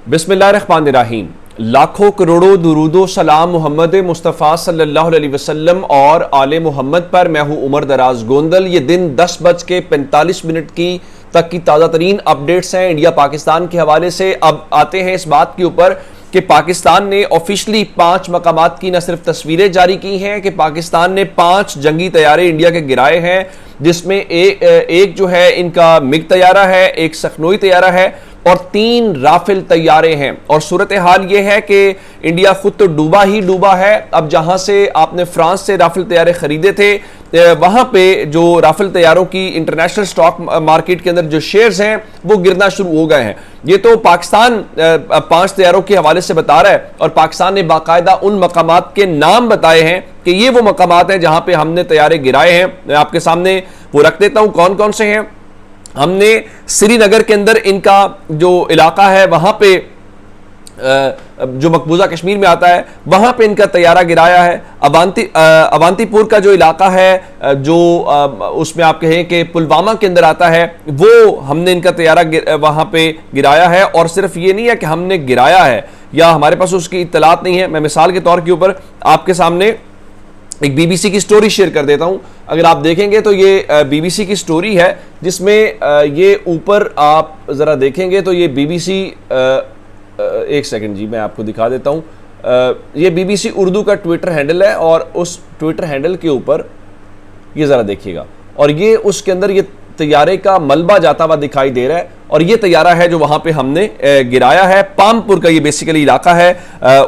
बिस्मिल्लाहिर्रहमानिर्रहीम। लाखों करोड़ों दुरूदो सलाम मोहम्मद मुस्तफ़ा सल्लल्लाहु अलैहि वसल्लम और आले मोहम्मद पर। मैं हूँ उमर दराज गोंदल। ये दिन 10:45 की तक की ताज़ा तरीन अपडेट्स हैं इंडिया पाकिस्तान के हवाले से। अब आते हैं इस बात के ऊपर कि पाकिस्तान ने ऑफिशियली 5 मकामात की न सिर्फ तस्वीरें जारी की हैं कि पाकिस्तान ने 5 जंगी तैयारे इंडिया के गिराए हैं, जिसमें एक जो है इनका मिग तैयारा है, एक सखनोई तैयारा है और 3 राफेल तैयारे हैं। और सूरत हाल यह है कि इंडिया खुद तो डूबा ही डूबा है। अब जहां से आपने फ्रांस से राफेल तैयारे खरीदे थे, वहां पे जो राफेल तैयारों की इंटरनेशनल स्टॉक मार्केट के अंदर जो शेयर्स हैं वो गिरना शुरू हो गए हैं। ये तो पाकिस्तान 5 तैयारों के हवाले से बता रहा है और पाकिस्तान ने बाकायदा उन मकामात के नाम बताए हैं कि ये वो मकामात हैं जहां पे हमने तैयारे गिराए हैं। मैं आपके सामने वो रख देता हूं कौन कौन से हैं। हमने श्रीनगर के अंदर इनका जो इलाका है वहां पे जो मकबूजा कश्मीर में आता है वहां पे इनका तैयारा गिराया है। अवांतीपुर का जो इलाका है जो उसमें आप कहें कि पुलवामा के अंदर आता है, वो हमने इनका तैयारा वहां पे गिराया है। और सिर्फ ये नहीं है कि हमने गिराया है या हमारे पास उसकी इत्तलात नहीं है। मैं मिसाल के तौर के ऊपर आपके सामने एक बीबीसी की स्टोरी शेयर कर देता हूं। अगर आप देखेंगे तो ये बीबीसी की स्टोरी है जिसमें ये ऊपर आप जरा देखेंगे तो ये बीबीसी एक सेकंड जी मैं आपको दिखा देता हूं। ये बीबीसी उर्दू का ट्विटर हैंडल है और उस ट्विटर हैंडल के ऊपर ये जरा देखिएगा और ये उसके अंदर ये तैयारे का मलबा जाता हुआ दिखाई दे रहा है और ये तैयारा है जो वहां पे हमने गिराया है। पामपुर का ये बेसिकली इलाका है,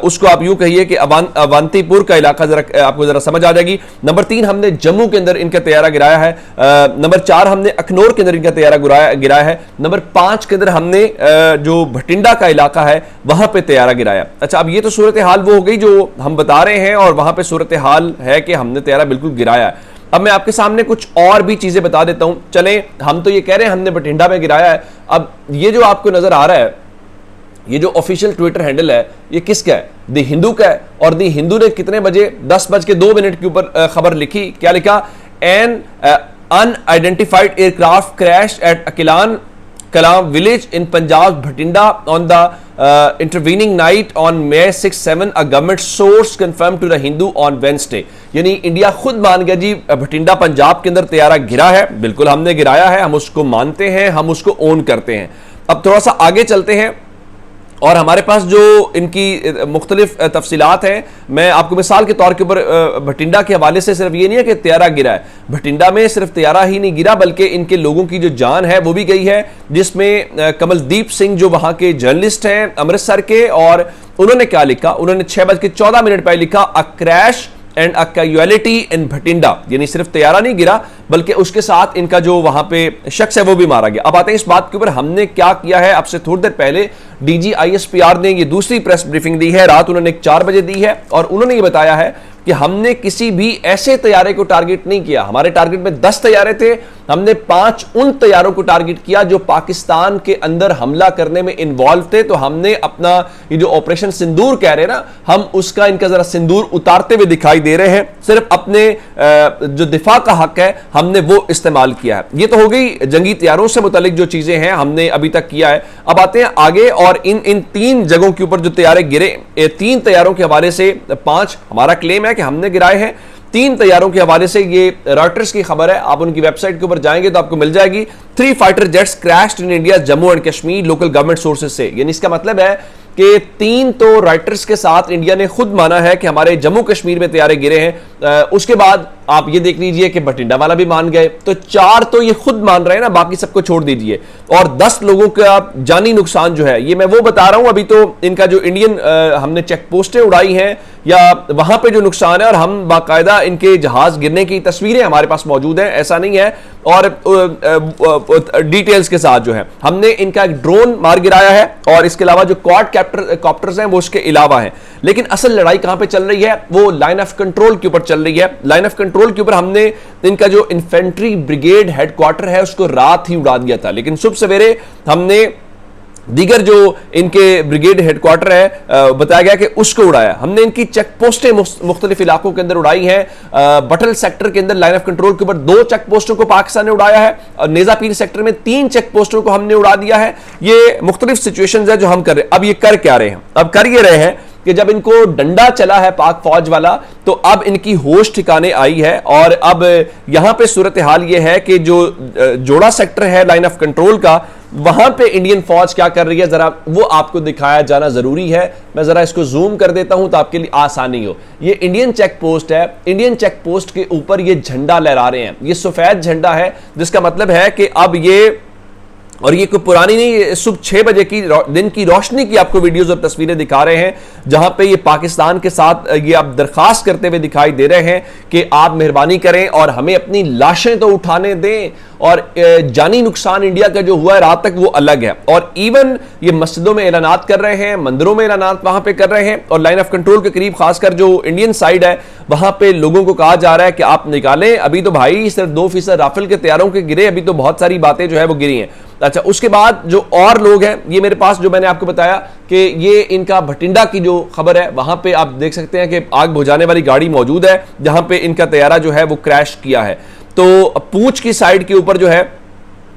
उसको आप यूं कहिए कि अवांतीपुर का इलाका, जरा आपको जरा समझ आ जाएगी। नंबर 3 हमने जम्मू के अंदर इनका तैयारा गिराया है। नंबर 4 हमने अखनौर के अंदर इनका तैयारा गिराया है। नंबर 5 के अंदर हमने जो भटिंडा का इलाका है वहां पे तैयारा गिराया। अच्छा, अब ये तो सूरत हाल वो हो गई जो हम बता रहे हैं और वहां पे सूरत हाल है कि हमने तैयारा बिल्कुल गिराया है। अब मैं आपके सामने कुछ और भी चीजें बता देता हूं। चले, हम तो ये कह रहे हैं हमने बठिंडा में गिराया है। अब ये जो आपको नजर आ रहा है, ये जो ऑफिशियल ट्विटर हैंडल है, ये किसका है? द हिंदू का है। और द हिंदू ने कितने बजे 10:02 के ऊपर खबर लिखी, क्या लिखा? An unidentified aircraft crash at Akalian Kalan village in Punjab Bathinda on the intervening night on May 6-7 a government source confirm to the Hindu on Wednesday. यानी इंडिया खुद मान गया जी भटिंडा पंजाब के अंदर तैयारा गिरा है। बिल्कुल हमने गिराया है, हम उसको मानते हैं, हम उसको ओन करते हैं। अब थोड़ा सा आगे चलते हैं और हमारे पास जो इनकी मुख्तलिफ तफसीलात हैं, मैं आपको मिसाल के तौर के ऊपर भटिंडा के हवाले से सिर्फ ये नहीं है कि तैयारा गिरा है, भटिंडा में सिर्फ तैयारा ही नहीं गिरा बल्कि इनके लोगों की जो जान है वो भी गई है, जिसमें कमलदीप सिंह जो वहां के जर्नलिस्ट हैं अमृतसर के, और उन्होंने क्या लिखा? उन्होंने 6:14 पहले लिखा a crash and a casualty in Bathinda. यानी सिर्फ तैयारा नहीं गिरा बल्कि उसके साथ इनका जो वहां पे शख्स है वो भी मारा गया। अब आते हैं इस बात के ऊपर हमने क्या किया है। अब से थोड़ी देर पहले डीजी ISPR ने ये दूसरी प्रेस ब्रीफिंग दी है, रात उन्होंने 4 बजे दी है और उन्होंने ये बताया है कि हमने किसी भी ऐसे तैयारे को टारगेट नहीं किया। हमारे टारगेट में 10 तैयारे थे, हमने 5 उन तैयारों को टारगेट किया जो पाकिस्तान के अंदर हमला करने में इन्वॉल्व थे। तो हमने अपना ये जो ऑपरेशन सिंदूर कह रहे हैं ना, हम उसका इनका जरा सिंदूर उतारते हुए दिखाई दे रहे हैं। सिर्फ अपने जो दिफा का हक है हमने वो इस्तेमाल किया है। ये तो हो गई जंगी तैयारों से मुतालिक जो चीजें हैं हमने अभी तक किया है। अब आते हैं आगे और इन 3 जगहों के ऊपर जो तैयारे गिरे, 3 तैयारों के हवाले से 5 हमारा क्लेम है कि हमने गिराए हैं। 3 तैयारों के हवाले से ये रॉयटर्स की खबर है, आप उनकी वेबसाइट के ऊपर जाएंगे तो आपको मिल जाएगी। 3 fighter jets crashed in India Jammu and Kashmir local government sources से। यानी इसका मतलब है कि 3 तो रॉयटर्स के साथ इंडिया ने खुद माना है कि हमारे जम्मू कश्मीर में तैयारे गिरे हैं। उसके बाद आप ये देख लीजिए कि भटिंडा वाला भी मान गए, तो 4 तो ये खुद मान रहे हैं ना, बाकी सबको छोड़ दीजिए। और 10 लोगों का जानी नुकसान जो है ये मैं वो बता रहा हूं। अभी तो इनका जो इंडियन हमने चेक पोस्टें उड़ाई हैं या वहां पे जो नुकसान है, और हम बाकायदा इनके जहाज गिरने की तस्वीरें हमारे पास मौजूद हैं, ऐसा नहीं है। और डिटेल्स के साथ जो है हमने इनका एक ड्रोन मार गिराया है और इसके अलावा जो क्वाड कॉप्टर्स हैं वो उसके अलावा हैं। लेकिन असल लड़ाई कहां पे चल रही है? वो लाइन ऑफ कंट्रोल के ऊपर चल रही है। लाइन ऑफ कंट्रोल के ऊपर हमने इनका जो इन्फेंट्री ब्रिगेड हेडक्वार्टर है उसको रात ही उड़ा दिया था, लेकिन सुबह सवेरे हमने दीगर जो इनके ब्रिगेड हेडक्वार्टर है बताया गया कि उसको उड़ाया। हमने इनकी चेक पोस्टें मुख्तलिफ इलाकों के अंदर उड़ाई हैं। बटल सेक्टर के अंदर लाइन ऑफ कंट्रोल के ऊपर 2 चेक पोस्टों को पाकिस्तान ने उड़ाया है और नेजापीर सेक्टर में 3 चेक पोस्टों को हमने उड़ा दिया है। ये मुख्तलिफ सिचुएशंस है जो हम कर रहे हैं। अब ये कर क्या रहे हैं? अब कर ये रहे हैं कि जब इनको डंडा चला है पाक फौज वाला तो अब इनकी होश ठिकाने आई है और अब यहां पे सूरत हाल ये है कि जो जोड़ा सेक्टर है लाइन ऑफ कंट्रोल का, वहां पे इंडियन फौज क्या कर रही है जरा वो आपको दिखाया जाना जरूरी है। मैं जरा इसको जूम कर देता हूं तो आपके लिए आसानी हो। ये इंडियन चेक पोस्ट है। इंडियन चेक पोस्ट के ऊपर ये झंडा लहरा रहे हैं। ये सफेद झंडा है जिसका मतलब है कि अब ये, और ये कोई पुरानी नहीं, सुबह 6 बजे की दिन की रोशनी की आपको वीडियोस और तस्वीरें दिखा रहे हैं जहां पे ये पाकिस्तान के साथ ये आप दरखास्त करते हुए दिखाई दे रहे हैं कि आप मेहरबानी करें और हमें अपनी लाशें तो उठाने दें, और जानी नुकसान इंडिया का जो हुआ है रात तक वो अलग है। और इवन ये मस्जिदों में ऐलानात कर रहे हैं, मंदिरों में ऐलानात वहां पे कर रहे हैं, और लाइन ऑफ कंट्रोल के करीब खासकर जो इंडियन साइड है वहां पे लोगों को कहा जा रहा है कि आप निकालें। अभी तो भाई सिर्फ 2% राफेल के तैयारों के गिरे, अभी तो बहुत सारी बातें जो है वो गिरी हैं। अच्छा, उसके बाद जो और लोग हैं, ये मेरे पास जो मैंने आपको बताया कि ये इनका भटिंडा की जो खबर है वहां पे आप देख सकते हैं कि आग बुझाने वाली गाड़ी मौजूद है जहां पे इनका तैयारा जो है वो क्रैश किया है। तो पूंछ की साइड के ऊपर जो है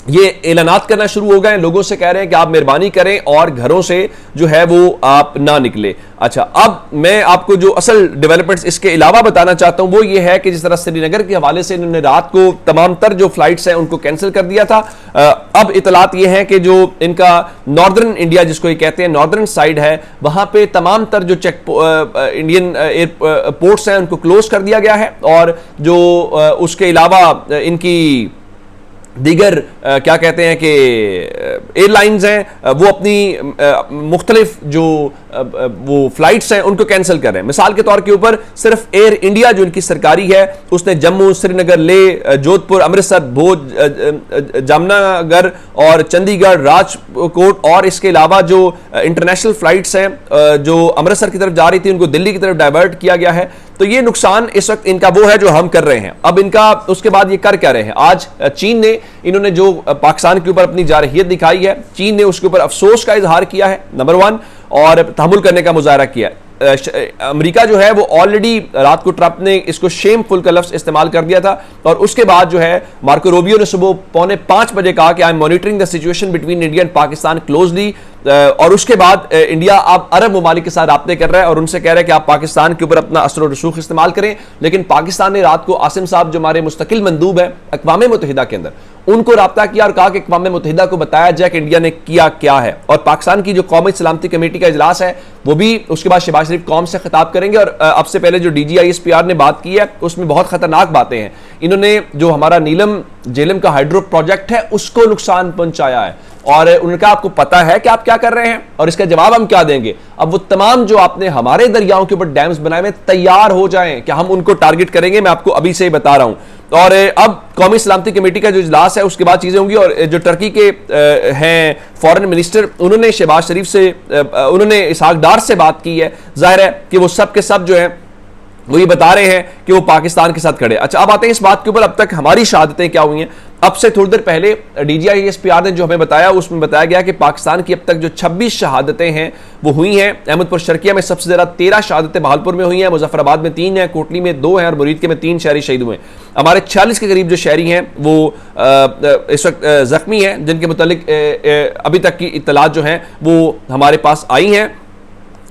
ये ऐलानात करना शुरू हो गए, लोगों से कह रहे हैं कि आप मेहरबानी करें और घरों से जो है वो आप ना निकले। अच्छा, अब मैं आपको जो असल डेवलपमेंट्स इसके अलावा बताना चाहता हूं वो ये है कि जिस तरह श्रीनगर के हवाले से इन्होंने रात को तमाम तर जो फ्लाइट्स हैं उनको कैंसिल कर दिया था। अब इतलात ये है कि जो इनका नॉर्दर्न इंडिया जिसको ये कहते हैं नॉर्दर्न साइड है, वहां पे तमाम तर जो इंडियन एयरपोर्ट्स हैं उनको क्लोज कर दिया गया है, और जो उसके अलावा इनकी दीगर क्या कहते हैं कि एयरलाइंस हैं वो अपनी मुख्तलिफ जो वो फ्लाइट्स हैं उनको कैंसिल कर रहे हैं। मिसाल के तौर के ऊपर सिर्फ एयर इंडिया जो इनकी सरकारी है उसने जम्मू, श्रीनगर, लेह, जोधपुर, अमृतसर, भोज, जामनगर और चंडीगढ़, राजकोट, और इसके अलावा जो इंटरनेशनल फ्लाइट्स हैं जो अमृतसर की तरफ जा रही थी उनको दिल्ली की तरफ डाइवर्ट किया गया है। तो ये नुकसान इस वक्त इनका वो है जो हम कर रहे हैं। अब इनका उसके बाद ये कर क्या रहे हैं? आज चीन ने, इन्होंने जो पाकिस्तान के ऊपर अपनी जारहियत दिखाई है, चीन ने उसके ऊपर अफसोस का इजहार किया है नंबर 1, और तहम्मुल करने का मुजाहरा किया है। अमेरिका जो है वो ऑलरेडी रात को ट्रंप ने इसको शेमफुल का लफ्ज इस्तेमाल कर दिया था, और उसके बाद जो है मार्को रूबियो ने सुबह 4:45 बजे कहा कि I am monitoring the situation between India and Pakistan closely. और उसके बाद इंडिया अब अरब ममालिक के साथ राब्ते कर रहा है और उनसे कह रहा है कि आप पाकिस्तान के ऊपर अपना असर और रसूख इस्तेमाल करें। लेकिन पाकिस्तान ने रात को आसिम साहब जो हमारे मुस्तकिल मंदूब है अक़वाम मुत्तहिदा के अंदर, उनको राब्ता किया और कहा कि अक़वाम मुत्तहिदा को बताया जाए कि इंडिया ने किया क्या है। और पाकिस्तान की जो कौमी सलामती कमेटी का इजलास है वो भी उसके बाद शहबाज शरीफ कौम से खिताब करेंगे। और अब से पहले जो DGISPR ने बात की है उसमें बहुत खतरनाक बातें हैं। इन्होंने जो हमारा नीलम झेलम का हाइड्रो प्रोजेक्ट है उसको नुकसान पहुंचाया है, और उनका आपको पता है कि आप क्या कर रहे हैं और इसका जवाब हम क्या देंगे। अब वो तमाम जो आपने हमारे दरियाओं के ऊपर डैम्स बनाए हुए तैयार हो जाएं कि हम उनको टारगेट करेंगे, मैं आपको अभी से ही बता रहा हूं। और अब कौमी सलामती कमेटी का जो इजलास है उसके बाद चीजें होंगी। और जो टर्की के हैं फॉरेन मिनिस्टर, उन्होंने शहबाज शरीफ से, उन्होंने इसहाक डार से बात की है। जाहिर है कि वो सब के सब जो है वो ये बता रहे हैं कि वो पाकिस्तान के साथ खड़े। अच्छा, अब आते हैं इस बात के ऊपर अब तक हमारी शहादतें क्या हुई हैं। अब से थोड़ी देर पहले DGISPR ने जो हमें बताया उसमें बताया गया कि पाकिस्तान की अब तक जो 26 शहादतें हैं वो हुई हैं। अहमदपुर शर्किया में सबसे ज्यादा 13 शहादतें बहालपुर में हुई हैं, मुजफ्फराबाद में 3 हैं, कोटली में 2 हैं और मुरीद में 3 शहरी शहीद हुए। हमारे 46 के करीब जो शहरी हैं वो इस वक्त जख्मी हैं, जिनके मुतालिक अभी तक की इत्तलात जो हैं वो हमारे पास आई हैं।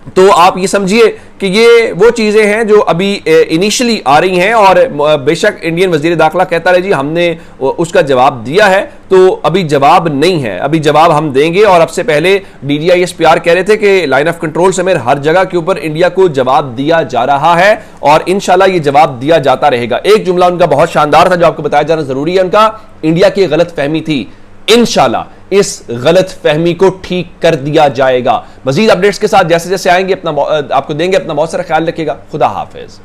तो आप ये समझिए कि ये वो चीज़ें हैं जो अभी इनिशियली आ रही हैं, और बेशक इंडियन वजीर दाखिला कहता रहे जी हमने उसका जवाब दिया है, तो अभी जवाब नहीं है, अभी जवाब हम देंगे। और अब से पहले DGISPR कह रहे थे कि लाइन ऑफ कंट्रोल समेत हर जगह के ऊपर इंडिया को जवाब दिया जा रहा है और इंशाल्लाह ये जवाब दिया जाता रहेगा। एक जुमला उनका बहुत शानदार था जो आपको बताया जाना जरूरी है, उनका इंडिया की गलत फहमी थी, इंशाल्लाह इस गलत फहमी को ठीक कर दिया जाएगा। मजीद अपडेट्स के साथ जैसे जैसे आएंगे अपना आपको देंगे। अपना बहुत सारा ख्याल रखिएगा। खुदा हाफिज।